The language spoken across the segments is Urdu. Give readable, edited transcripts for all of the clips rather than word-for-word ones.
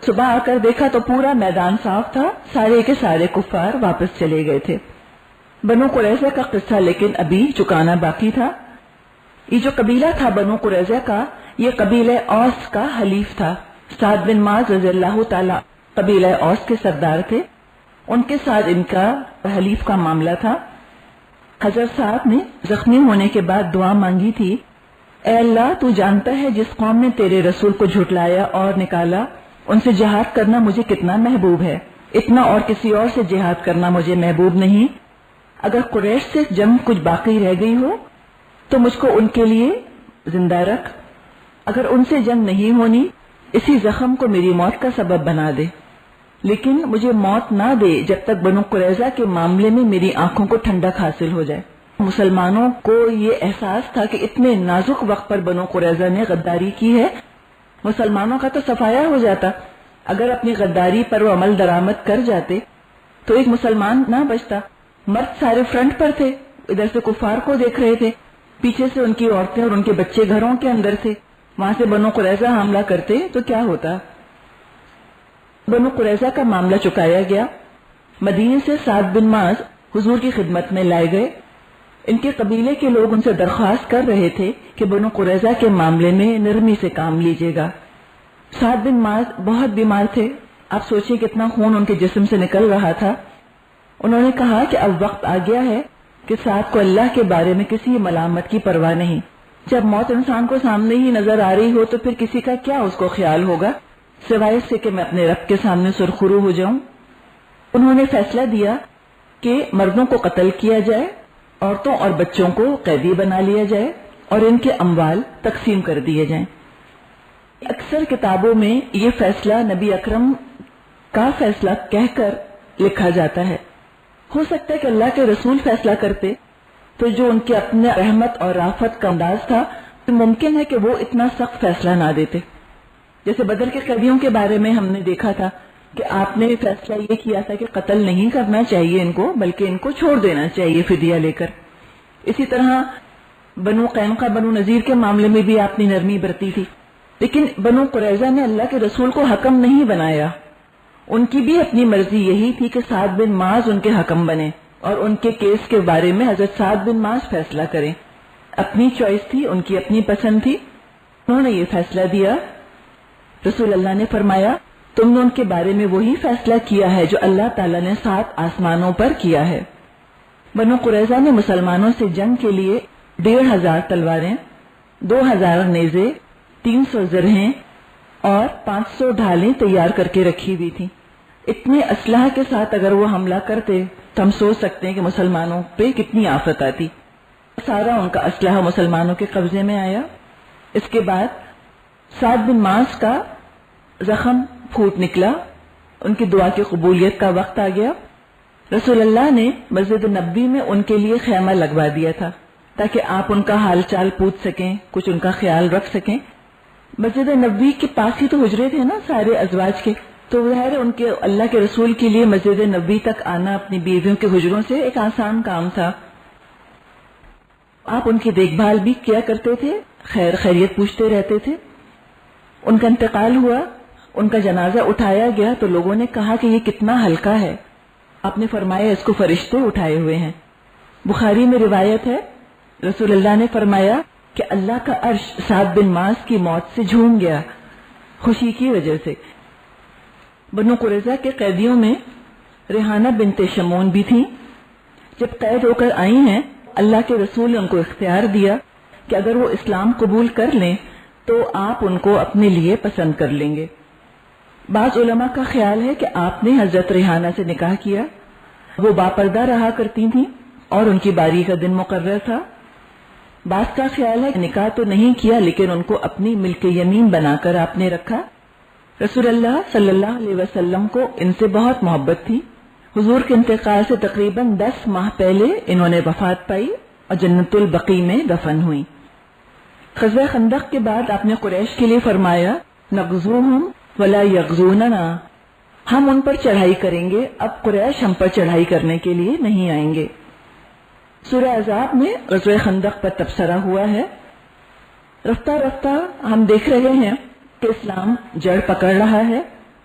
صبح آ کر دیکھا تو پورا میدان صاف تھا، سارے کے سارے کفار واپس چلے گئے تھے۔ بنو قریظہ کا قصہ لیکن ابھی چکانا باقی تھا۔ یہ جو قبیلہ تھا بنو قریظہ کا، یہ قبیلہ اوس کا حلیف تھا۔ سعد بن معاذ رضی اللہ تعالی قبیلہ اوس کے سردار تھے، ان کے ساتھ ان کا حلیف کا معاملہ تھا۔ حضرت سعد نے زخمی ہونے کے بعد دعا مانگی تھی، اے اللہ تو جانتا ہے جس قوم نے تیرے رسول کو جھٹلایا اور نکالا، ان سے جہاد کرنا مجھے کتنا محبوب ہے، اتنا اور کسی اور سے جہاد کرنا مجھے محبوب نہیں۔ اگر قریش سے جنگ کچھ باقی رہ گئی ہو تو مجھ کو ان کے لیے زندہ رکھ، اگر ان سے جنگ نہیں ہونی اسی زخم کو میری موت کا سبب بنا دے، لیکن مجھے موت نہ دے جب تک بنو قریظہ کے معاملے میں میری آنکھوں کو ٹھنڈک حاصل ہو جائے۔ مسلمانوں کو یہ احساس تھا کہ اتنے نازک وقت پر بنو قریظہ نے غداری کی ہے، مسلمانوں کا تو صفایا ہو جاتا، اگر اپنی غداری پر وہ عمل درآمد کر جاتے تو ایک مسلمان نہ بچتا۔ مرد سارے فرنٹ پر تھے، ادھر سے کفار کو دیکھ رہے تھے، پیچھے سے ان کی عورتیں اور ان کے بچے گھروں کے اندر تھے، وہاں سے بنو قریظہ حملہ کرتے تو کیا ہوتا۔ بنو قریظہ کا معاملہ چکایا گیا، مدینے سے سعد بن معاذ حضور کی خدمت میں لائے گئے۔ ان کے قبیلے کے لوگ ان سے درخواست کر رہے تھے کہ بنو قریظہ کے معاملے میں نرمی سے کام لیجیے گا۔ سعد بن معاذ بہت بیمار تھے، آپ سوچیں کتنا خون ان کے جسم سے نکل رہا تھا۔ انہوں نے کہا کہ اب وقت آ گیا ہے کہ سعد کو اللہ کے بارے میں کسی ملامت کی پرواہ نہیں، جب موت انسان کو سامنے ہی نظر آ رہی ہو تو پھر کسی کا کیا اس کو خیال ہوگا سوائے اس سے کہ میں اپنے رب کے سامنے سرخرو ہو جاؤں۔ انہوں نے فیصلہ دیا کہ مردوں کو قتل کیا جائے، عورتوں اور بچوں کو قیدی بنا لیا جائے اور ان کے اموال تقسیم کر دیے جائیں۔ اکثر کتابوں میں یہ فیصلہ نبی اکرم کا فیصلہ کہہ کر لکھا جاتا ہے۔ ہو سکتا ہے کہ اللہ کے رسول فیصلہ کرتے تو جو ان کے اپنے رحمت اور رافت کا انداز تھا تو ممکن ہے کہ وہ اتنا سخت فیصلہ نہ دیتے۔ جیسے بدر کے قیدیوں کے بارے میں ہم نے دیکھا تھا کہ آپ نے فیصلہ یہ کیا تھا کہ قتل نہیں کرنا چاہیے ان کو، بلکہ ان کو چھوڑ دینا چاہیے فدیہ لے کر۔ اسی طرح بنو قینقاع بنو نذیر کے معاملے میں بھی آپ نے نرمی برتی تھی، لیکن بنو قریظہ نے اللہ کے رسول کو حکم نہیں بنایا، ان کی بھی اپنی مرضی یہی تھی کہ سعد بن معاذ ان کے حکم بنے اور ان کے کیس کے بارے میں حضرت سعد بن معاذ فیصلہ کریں۔ اپنی چوائس تھی، ان کی اپنی پسند تھی، انہوں نے یہ فیصلہ دیا۔ رسول اللہ نے فرمایا تم نے ان کے بارے میں وہی فیصلہ کیا ہے جو اللہ تعالیٰ نے 7 آسمانوں پر کیا ہے۔ بنو قریظہ نے مسلمانوں سے جنگ کے لیے 1500 تلواریں، 2000 نیزے، 300 زرہیں اور 500 ڈھالیں تیار کر کے رکھی ہوئی تھی۔ اتنے اسلحہ کے ساتھ اگر وہ حملہ کرتے تو ہم سوچ سکتے ہیں کہ مسلمانوں پہ کتنی آفت آتی۔ سارا ان کا اسلحہ مسلمانوں کے قبضے میں آیا۔ اس کے بعد سعد بن معاذ کا زخم پھوٹ نکلا، ان کی دعا کی قبولیت کا وقت آ گیا۔ رسول اللہ نے مسجد نبوی میں ان کے لیے خیمہ لگوا دیا تھا تاکہ آپ ان کا حال چال پوچھ سکیں، کچھ ان کا خیال رکھ سکیں۔ مسجد نبوی کے پاس ہی تو حجرے تھے نا سارے ازواج کے، تو ظاہر ہے ان کے اللہ کے رسول کے لیے مسجد نبوی تک آنا اپنی بیویوں کے حجروں سے ایک آسان کام تھا۔ آپ ان کی دیکھ بھال بھی کیا کرتے تھے، خیر خیریت پوچھتے رہتے تھے۔ ان کا انتقال ہوا، ان کا جنازہ اٹھایا گیا تو لوگوں نے کہا کہ یہ کتنا ہلکا ہے، آپ نے فرمایا اس کو فرشتے اٹھائے ہوئے ہیں۔ بخاری میں روایت ہے رسول اللہ نے فرمایا کہ اللہ کا عرش سعد بن معاذ کی موت سے جھوم گیا خوشی کی وجہ سے۔ بنو قریظہ کے قیدیوں میں ریحانہ بنت شمون بھی تھی۔ جب قید ہو کر آئی ہیں اللہ کے رسول نے ان کو اختیار دیا کہ اگر وہ اسلام قبول کر لیں تو آپ ان کو اپنے لیے پسند کر لیں گے۔ بعض علماء کا خیال ہے کہ آپ نے حضرت ریحانہ سے نکاح کیا، وہ باپردہ رہا کرتی تھیں اور ان کی باری کا دن مقرر تھا۔ بعض کا خیال ہے کہ نکاح تو نہیں کیا لیکن ان کو اپنی ملک یمین بنا کر آپ نے رکھا۔ رسول اللہ صلی اللہ علیہ وسلم کو ان سے بہت محبت تھی۔ حضور کے انتقال سے تقریباً 10 ماہ پہلے انہوں نے وفات پائی اور جنت البقیع میں دفن ہوئی۔ غزوہ خندق کے بعد آپ نے قریش کے لیے فرمایا نغزوہم ولا یغزوننا، ہم ان پر چڑھائی کریں گے، اب قریش ہم پر چڑھائی کرنے کے لیے نہیں آئیں گے۔ سورہ احزاب میں غزوہ خندق پر تبصرہ ہوا ہے۔ رفتہ رفتہ ہم دیکھ رہے ہیں کہ اسلام جڑ پکڑ رہا ہے،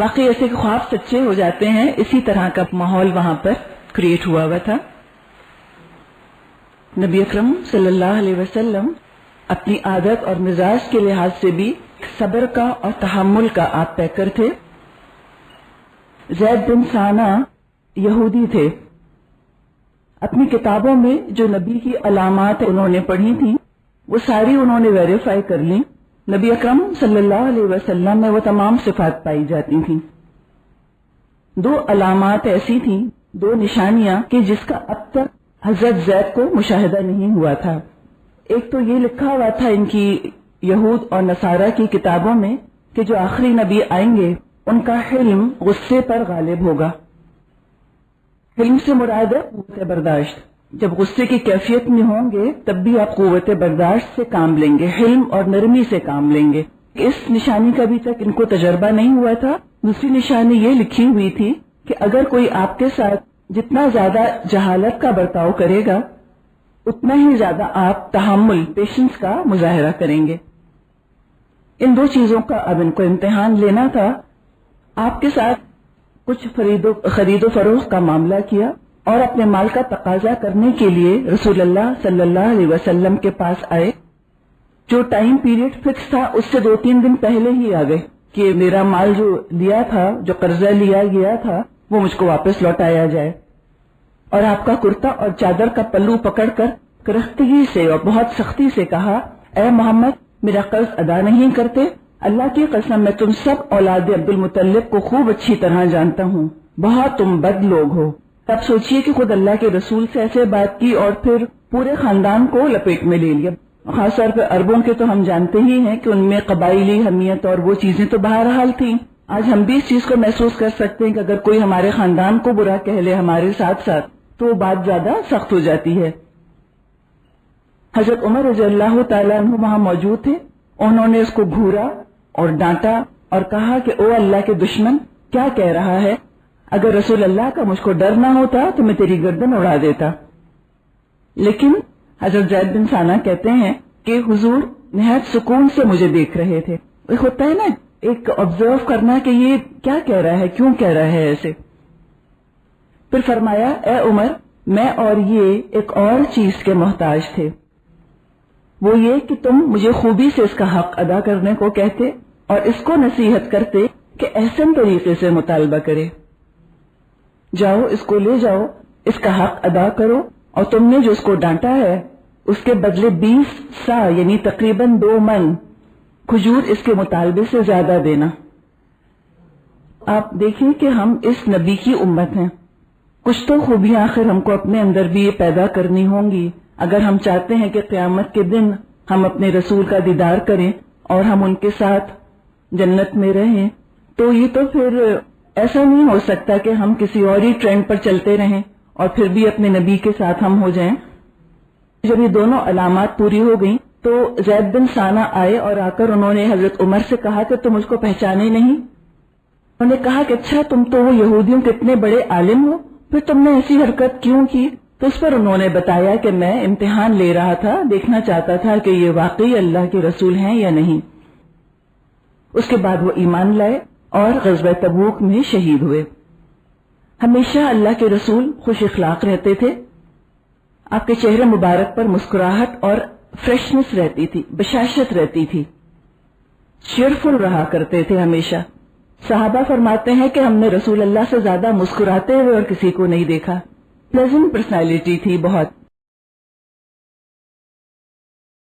واقعی ایسے خواب سچے ہو جاتے ہیں، اسی طرح کا ماحول وہاں پر کریٹ ہوا تھا۔ نبی اکرم صلی اللہ علیہ وسلم اپنی عادت اور مزاج کے لحاظ سے بھی صبر کا اور تحمل کا آپ پیکر تھے۔ زید بن ثانہ یہودی تھے، اپنی کتابوں میں جو نبی کی علامات انہوں نے پڑھی تھیں وہ ساری انہوں نے ویریفائی کر لی۔ نبی اکرم صلی اللہ علیہ وسلم میں وہ تمام صفات پائی جاتی تھیں۔ دو علامات ایسی تھیں، دو نشانیاں کہ جس کا اب تک حضرت زید کو مشاہدہ نہیں ہوا تھا۔ ایک تو یہ لکھا ہوا تھا ان کی یہود اور نصارہ کی کتابوں میں کہ جو آخری نبی آئیں گے ان کا حلم غصے پر غالب ہوگا۔ حلم سے مراد ہے قوت برداشت، جب غصے کی کیفیت میں ہوں گے تب بھی آپ قوت برداشت سے کام لیں گے، حلم اور نرمی سے کام لیں گے۔ اس نشانی کا بھی تک ان کو تجربہ نہیں ہوا تھا۔ دوسری نشانی یہ لکھی ہوئی تھی کہ اگر کوئی آپ کے ساتھ جتنا زیادہ جہالت کا برتاؤ کرے گا اتنا ہی زیادہ آپ تحمل، پیشنس کا مظاہرہ کریں گے۔ ان دو چیزوں کا اب ان کو امتحان لینا تھا۔ آپ کے ساتھ کچھ خرید و فروخت کا معاملہ کیا اور اپنے مال کا تقاضا کرنے کے لیے رسول اللہ صلی اللہ علیہ وسلم کے پاس آئے۔ جو ٹائم پیریڈ فکس تھا اس سے 2-3 دن پہلے ہی آ گئے کہ میرا مال جو لیا تھا، جو قرضہ لیا گیا تھا وہ مجھ کو واپس لوٹایا جائے، اور آپ کا کرتا اور چادر کا پلو پکڑ کر کرختگی سے اور بہت سختی سے کہا، اے محمد میرا قرض ادا نہیں کرتے؟ اللہ کی قسم میں تم سب اولاد عبد المطلب کو خوب اچھی طرح جانتا ہوں، بہت تم بد لوگ ہو۔ اب سوچئے کہ خود اللہ کے رسول سے ایسے بات کی اور پھر پورے خاندان کو لپیٹ میں لے لیا۔ خاص طور پہ عربوں کے تو ہم جانتے ہی ہیں کہ ان میں قبائلی حمیت اور وہ چیزیں تو بہرحال تھیں۔ آج ہم بھی اس چیز کو محسوس کر سکتے ہیں کہ اگر کوئی ہمارے خاندان کو برا کہہ لے ہمارے ساتھ ساتھ تو وہ بات زیادہ سخت ہو جاتی ہے۔ حضرت عمر رضی اللہ تعالیٰ عنہ وہاں موجود تھے، انہوں نے اس کو گھورا اور ڈانٹا اور کہا کہ او اللہ کے دشمن، کیا کہہ رہا ہے؟ اگر رسول اللہ کا مجھ کو ڈر نہ ہوتا تو میں تیری گردن اڑا دیتا۔ لیکن حضرت زید بن ثانہ کہتے ہیں کہ حضور نہایت سکون سے مجھے دیکھ رہے تھے۔ ایک ہوتا ہے نا ایک آبزرو کرنا کہ یہ کیا کہہ رہا ہے، کیوں کہہ رہا ہے ایسے۔ پھر فرمایا، اے عمر میں اور یہ ایک اور چیز کے محتاج تھے، وہ یہ کہ تم مجھے خوبی سے اس کا حق ادا کرنے کو کہتے اور اس کو نصیحت کرتے کہ احسن طریقے سے مطالبہ کرے۔ جاؤ اس کو لے جاؤ، اس کا حق ادا کرو، اور تم نے جو اس کو ڈانٹا ہے اس کے بدلے 20 سا یعنی تقریباً 2 من کھجور اس کے مطالبے سے زیادہ دینا۔ آپ دیکھیں کہ ہم اس نبی کی امت ہیں، کچھ تو خوبیاں آخر ہم کو اپنے اندر بھی یہ پیدا کرنی ہوں گی اگر ہم چاہتے ہیں کہ قیامت کے دن ہم اپنے رسول کا دیدار کریں اور ہم ان کے ساتھ جنت میں رہیں۔ تو یہ تو پھر ایسا نہیں ہو سکتا کہ ہم کسی اور ہی ٹرینڈ پر چلتے رہیں اور پھر بھی اپنے نبی کے ساتھ ہم ہو جائیں۔ جب یہ دونوں علامات پوری ہو گئیں تو زید بن ثانہ آئے اور آ کر انہوں نے حضرت عمر سے کہا کہ تم مجھ کو پہچانے نہیں؟ انہوں نے کہا کہ اچھا تم تو وہ یہودیوں کے اتنے بڑے عالم ہو، پھر تم نے ایسی حرکت کیوں کی؟ تو اس پر انہوں نے بتایا کہ میں امتحان لے رہا تھا، دیکھنا چاہتا تھا کہ یہ واقعی اللہ کے رسول ہیں یا نہیں۔ اس کے بعد وہ ایمان لائے اور غزوہ تبوک میں شہید ہوئے۔ ہمیشہ اللہ کے رسول خوش اخلاق رہتے تھے، آپ کے چہرے مبارک پر مسکراہٹ اور فریشنس رہتی تھی، بشاشت رہتی تھی، چیئرفل رہا کرتے تھے ہمیشہ۔ صحابہ فرماتے ہیں کہ ہم نے رسول اللہ سے زیادہ مسکراتے ہوئے اور کسی کو نہیں دیکھا۔ پلیزنٹ پرسنالٹی تھی بہت۔